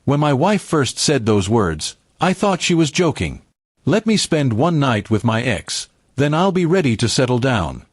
When my wife first said those words, I thought she was joking. Let me spend one night with my ex, then I'll be ready to settle down.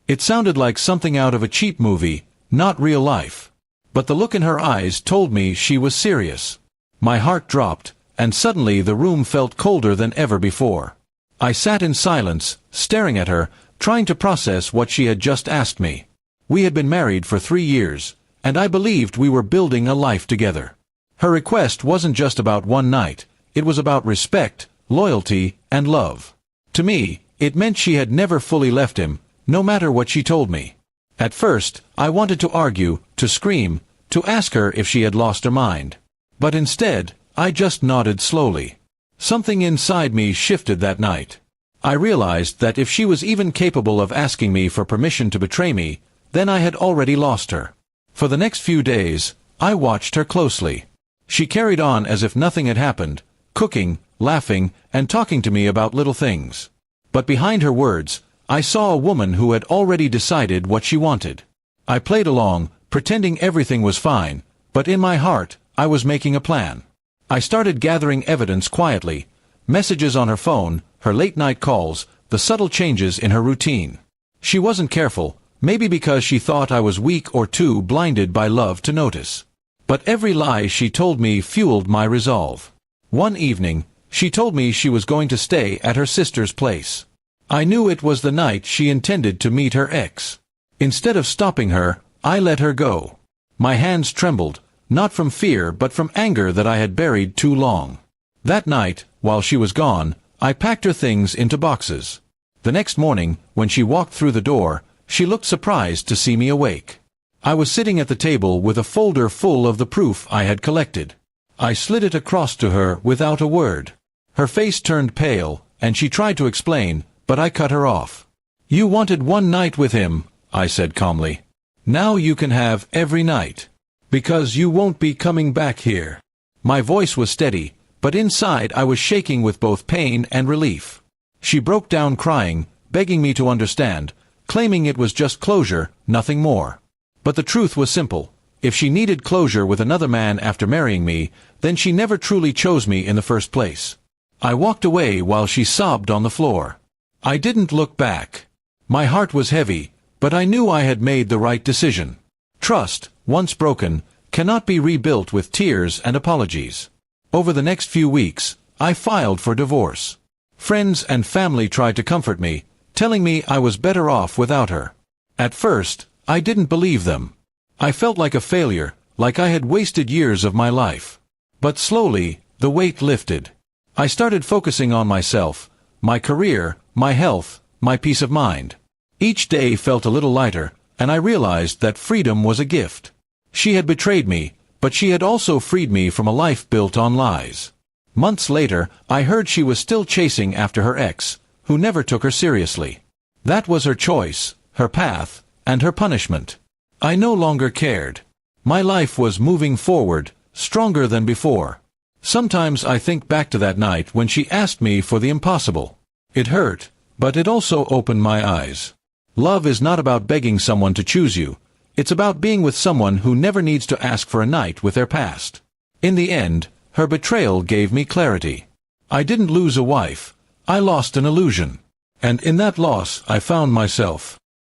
It sounded like something out of a cheap movie, not real life. But the look in her eyes told me she was serious. My heart dropped, and suddenly the room felt colder than ever before. I sat in silence, staring at her, trying to process what she had just asked me. We had been married for 3 years, and I believed we were building a life together. Her request wasn't just about one night, it was about respect, loyalty, and love. To me, it meant she had never fully left him, no matter what she told me. At first, I wanted to argue, to scream, to ask her if she had lost her mind. But instead, I just nodded slowly. Something inside me shifted that night. I realized that if she was even capable of asking me for permission to betray me, then I had already lost her. For the next few days, I watched her closely. She carried on as if nothing had happened, cooking, laughing, and talking to me about little things. But behind her words, I saw a woman who had already decided what she wanted. I played along, pretending everything was fine, but in my heart, I was making a plan. I started gathering evidence quietly, messages on her phone, her late-night calls, the subtle changes in her routine. She wasn't careful, maybe because she thought I was weak or too blinded by love to notice. But every lie she told me fueled my resolve. One evening, she told me she was going to stay at her sister's place. I knew it was the night she intended to meet her ex. Instead of stopping her, I let her go. My hands trembled, not from fear but from anger that I had buried too long. That night, while she was gone, I packed her things into boxes. The next morning, when she walked through the door, she looked surprised to see me awake. I was sitting at the table with a folder full of the proof I had collected. I slid it across to her without a word. Her face turned pale, and she tried to explain, but I cut her off. "You wanted one night with him," I said calmly. "Now you can have every night. Because you won't be coming back here." My voice was steady, but inside I was shaking with both pain and relief. She broke down crying, begging me to understand, claiming it was just closure, nothing more. But the truth was simple. If she needed closure with another man after marrying me, then she never truly chose me in the first place. I walked away while she sobbed on the floor. I didn't look back. My heart was heavy, but I knew I had made the right decision. Trust, once broken, cannot be rebuilt with tears and apologies. Over the next few weeks, I filed for divorce. Friends and family tried to comfort me, telling me I was better off without her. At first, I didn't believe them. I felt like a failure, like I had wasted years of my life. But slowly, the weight lifted. I started focusing on myself, my career, my health, my peace of mind. Each day felt a little lighter, and I realized that freedom was a gift. She had betrayed me, but she had also freed me from a life built on lies. Months later, I heard she was still chasing after her ex, who never took her seriously. That was her choice, her path, and her punishment. I no longer cared. My life was moving forward, stronger than before. Sometimes I think back to that night when she asked me for the impossible. It hurt, but it also opened my eyes. Love is not about begging someone to choose you. It's about being with someone who never needs to ask for a night with their past. In the end, her betrayal gave me clarity. I didn't lose a wife. I lost an illusion. And in that loss I found myself.